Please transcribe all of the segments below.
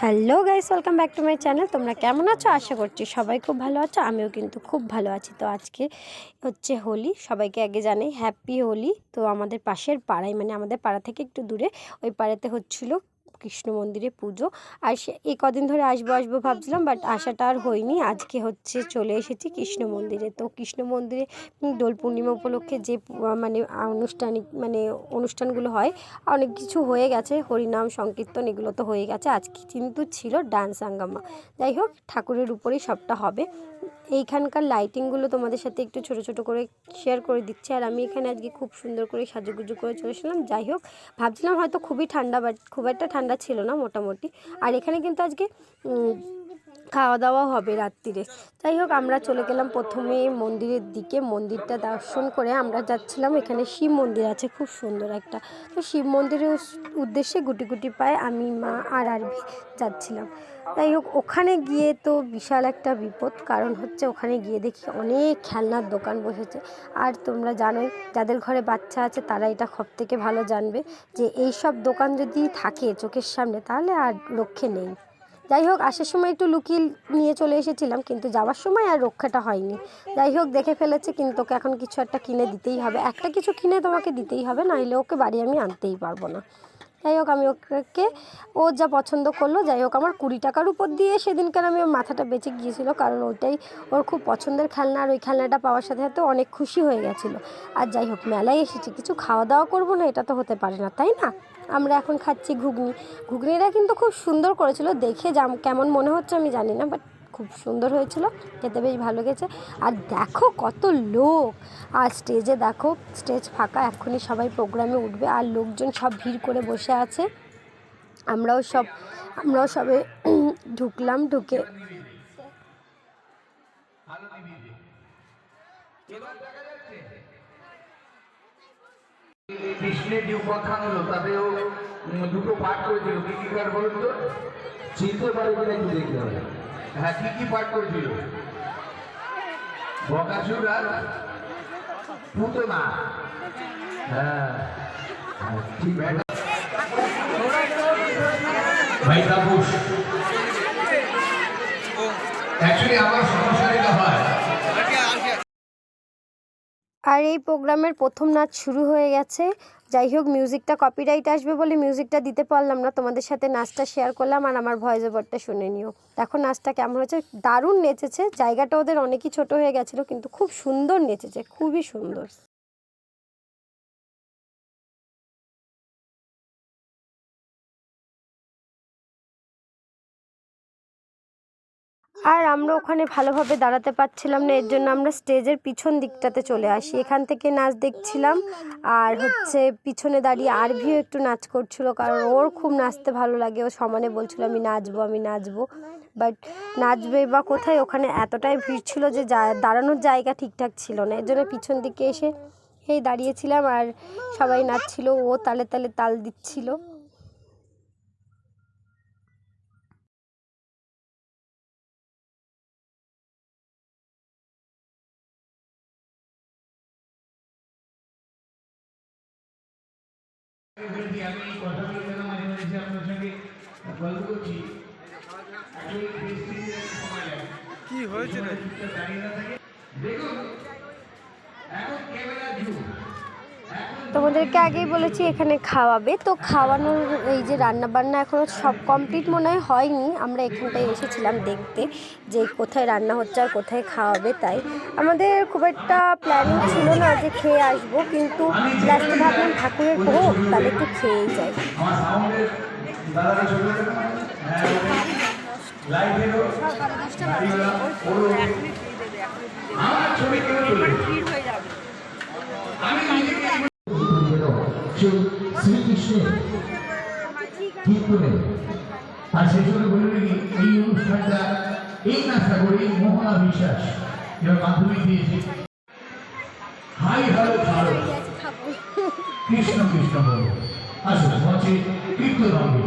Hello guys, welcome back to my channel. তোমরা কেমন আছো? আশা করছি সবাই খুব ভালো আছো। আমিও কিন্তু খুব ভালো আছি। তো আজকে হচ্ছে হোলি, সবাইকে আগে জানাই হ্যাপি হোলি। তো আমাদের পাশের পাড়ায়, মানে আমাদের পাড়া থেকে একটু দূরে, ওই পাড়াতে হচ্ছিল কৃষ্ণ মন্দিরে পুজো। আর এই কদিন ধরে আসবো ভাবছিলাম, বাট আসাটা আর হয়নি। আজকে হচ্ছে চলে এসেছি কৃষ্ণ মন্দিরে। তো কৃষ্ণ মন্দিরে দোল পূর্ণিমা উপলক্ষে যে মানে অনুষ্ঠানগুলো হয়, অনেক কিছু হয়ে গেছে। হরিনাম সংকীর্তন এগুলো তো হয়ে গেছে। আজকে কিন্তু ছিল ডান্স হাঙ্গামা। যাই হোক, ঠাকুরের উপরেই সবটা হবে। এইখানকার লাইটিংগুলো তোমাদের সাথে একটু ছোট ছোট করে শেয়ার করে দিচ্ছি। আর আমি এখানে আজকে খুব সুন্দর করে সাজুগুজু করে চলেছিলাম। যাই হোক, ভাবছিলাম হয়তো খুবই ঠান্ডা, বাট খুব একটা ঠান্ডা ছিল না, মোটামুটি। আর এখানে কিন্তু আজকে খাওয়া দাওয়া হবে রাত্রিরে। যাই হোক, আমরা চলে গেলাম প্রথমে মন্দিরের দিকে। মন্দিরটা দর্শন করে আমরা যাচ্ছিলাম, এখানে শিব মন্দির আছে খুব সুন্দর একটা। তো শিব মন্দিরের উদ্দেশ্যে গুটি গুটি পায়ে আমি, মা আর আরবি যাচ্ছিলাম। যাই হোক, ওখানে গিয়ে তো বিশাল একটা বিপদ, কারণ হচ্ছে ওখানে গিয়ে দেখি অনেক খেলনার দোকান বসেছে। আর তোমরা জানোই, যাদের ঘরে বাচ্চা আছে তারা এটা সব থেকে ভালো জানবে, যে এই সব দোকান যদি থাকে চোখের সামনে তাহলে আর রক্ষে নেই। যাই হোক, আসার সময় একটু লুকিয়ে নিয়ে চলে এসেছিলাম, কিন্তু যাওয়ার সময় আর রক্ষাটা হয়নি। যাই হোক, দেখে ফেলেছে, কিন্তু ওকে এখন কিছু একটা কিনে দিতেই হবে। একটা কিছু কিনে তোমাকে দিতেই হবে, নাহলে ওকে বাড়ি আমি আনতেই পারবো না। যাই হোক, আমি ওকে, ও যা পছন্দ করলো। যাই হোক, আমার 20 টাকার উপর দিয়ে সেদিনকার আমি ওর মাথাটা বেঁচে গিয়েছিল, কারণ ওইটাই ওর খুব পছন্দের খেলনা। আর ওই খেলনাটা পাওয়ার সাথে সাথে অনেক খুশি হয়ে গেছিলো। আর যাই হোক, মেলায় এসেছি, কিছু খাওয়া দাওয়া করবো না, এটা তো হতে পারে না, তাই না? আমরা এখন খাচ্ছি ঘুগনি। ঘুগনিটা কিন্তু খুব সুন্দর করেছিল, দেখে কেমন মনে হচ্ছে আমি জানি না, বাট খুব সুন্দর হয়েছিল, খেতে বেশ ভালো গেছে। আর দেখো কত লোক! আর স্টেজে দেখো, স্টেজ ফাঁকা, এক্ষুনি সবাই প্রোগ্রামে উঠবে। আর লোকজন সব ভিড় করে বসে আছে। আমরাও সবে ঢুকলাম। ঢুকে কৃষ্ণের যে উপাখ্যান হলো তাতেও দুটো পাঠ করেছিল। কি কি পাঠ বলুন তো? চিনতে পারে কিনা একটু দেখতে হবে। হ্যাঁ, কি কি পাঠ করেছিল? বকাসুর আর পুতনা। হ্যাঁ, ঠিক ভাই তাপস। অ্যাকচুয়ালি আমার সমস্যা যেটা হয়, আর এই প্রোগ্রামের প্রথম নাচ শুরু হয়ে গেছে। যাই হোক, মিউজিকটা কপিরাইট আসবে বলে মিউজিকটা দিতে পারলাম না। তোমাদের সাথে নাচটা শেয়ার করলাম, আর আমার ভয়েস ওভারটা শুনে নিও। দেখো নাচটা কেমন হয়েছে, দারুণ নেচেছে। জায়গাটা ওদের অনেকই ছোট হয়ে গেছিলো, কিন্তু খুব সুন্দর নেচেছে, খুবই সুন্দর। আর আমরা ওখানে ভালোভাবে দাঁড়াতে পারছিলাম না, এর জন্য আমরা স্টেজের পিছন দিকটাতে চলে আসি। এখান থেকে নাচ দেখছিলাম। আর হচ্ছে পিছনে দাঁড়িয়ে আরভিও একটু নাচ করছিল, কারণ ওর খুব নাচতে ভালো লাগে। ও সমানে বলছিল আমি নাচবো। বাট নাচবে বা কোথায়, ওখানে এতটাই ভিড় ছিল যে দাঁড়ানোর জায়গা ঠিকঠাক ছিল না। এর জন্য পিছন দিকে এসে দাঁড়িয়েছিলাম। আর সবাই নাচছিল, ও তালে তালে তাল দিচ্ছিল। আমি কথা বলতে মাঝে মাঝে আপনার সঙ্গে গল্প করছি। কি হয়েছে রে? দেখুন, এখন ক্যামেরা যুগ। তোমাদেরকে আগেই বলেছি এখানে খাওয়াবে। তো খাওয়ানোর এই যে রান্না বান্না এখনও সব কমপ্লিট মনে হয়নি। আমরা এখানটায় এসেছিলাম দেখতে যে কোথায় রান্না হচ্ছে আর কোথায় খাওয়াবে। তাই আমাদের খুব একটা প্ল্যানিং ছিল না যে খেয়ে আসবো, কিন্তু লাস্টে ভাবলাম ঠাকুরের ভোগ, তাহলে একটু খেয়েই যাই। শ্রীকৃষ্ণের কীর্তনে। আর সেই জন্য বলে নাকি এই অনুষ্ঠানটা, এই নাচটা করি মোহনা বিশ্বাস এবার মাধ্যমিক দিয়েছে। হাই হ্যালো ভালো কৃষ্ণ কৃষ্ণ বলো। আসলে মঞ্চে কীর্তন হবে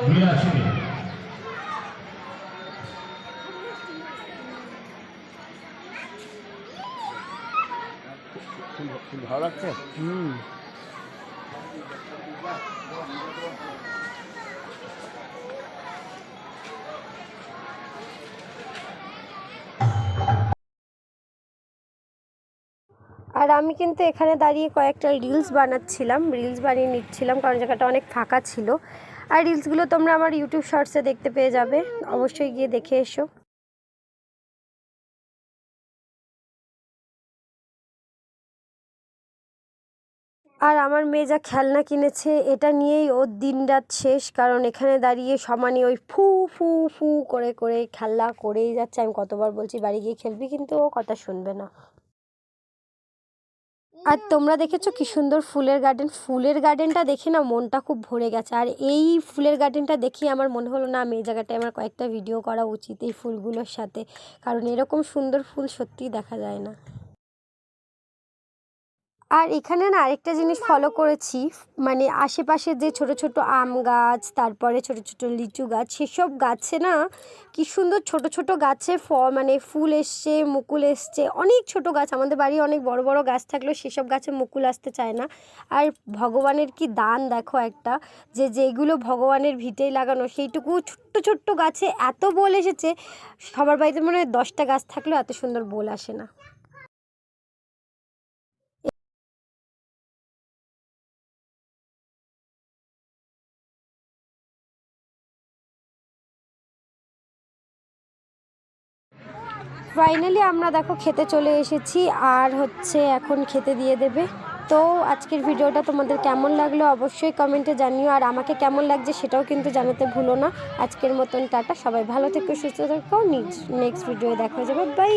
বিলাসিনী। ভালো লাগছে। আর আমি কিন্তু এখানে দাঁড়িয়ে কয়েকটা রিলস বানাচ্ছিলাম, রিলস বানিয়ে নিচ্ছিলাম, কারণ জায়গাটা অনেক ফাঁকা ছিল। আর রিলসগুলো তোমরা আমার ইউটিউব শর্টসে দেখতে পেয়ে যাবে, অবশ্যই গিয়ে দেখে এসো। আর আমার মেয়ে যা খেলনা কিনেছে এটা নিয়েই ওর দিনরাত শেষ, কারণ এখানে দাঁড়িয়ে সমানে ওই ফু ফু ফু করে করে খেলা করেই যাচ্ছে। আমি কতবার বলছি বাড়ি গিয়ে খেলবি, কিন্তু ও কথা শুনবে না। আর তোমরা দেখেছো কি সুন্দর ফুলের গার্ডেন, ফুলের গার্ডেনটা দেখে না মনটা খুব ভরে গেছে। আর এই ফুলের গার্ডেনটা দেখি আমার মনে হলো না আমি এই জায়গাটায় আমার কয়েকটা ভিডিও করা উচিত এই ফুলগুলোর সাথে, কারণ এরকম সুন্দর ফুল সত্যিই দেখা যায় না। আর এখানে না আরেকটা জিনিস ফলো করেছি, মানে আশেপাশে যে ছোট ছোট আম গাছ, তারপরে ছোট ছোট লিচু গাছ, সেসব গাছে না কি সুন্দর ছোট ছোট গাছে মানে ফুল এসছে, মুকুল এসছে। অনেক ছোট গাছ, আমাদের বাড়ি অনেক বড় বড় গাছ থাকলেও সেসব গাছে মুকুল আসতে চায় না। আর ভগবানের কি দান দেখো একটা, যে যেগুলো ভগবানের ভিটেই লাগানো সেইটুকু ছোট্ট ছোট্ট গাছে এত বোল এসেছে। সবার বাড়িতে মনে হয় 10টা গাছ থাকলেও এত সুন্দর বোল আসে না। ফাইনালি আমরা দেখো খেতে চলে এসেছি, আর হচ্ছে এখন খেতে দিয়ে দেবে। তো আজকের ভিডিওটা তোমাদের কেমন লাগলো অবশ্যই কমেন্টে জানিও, আর আমাকে কেমন লাগছে সেটাও কিন্তু জানাতে ভুলো না। আজকের মতন টাটা, সবাই ভালো থেকো, সুস্থ থেকো, নেক্সট ভিডিও দেখা যাবে, বাই।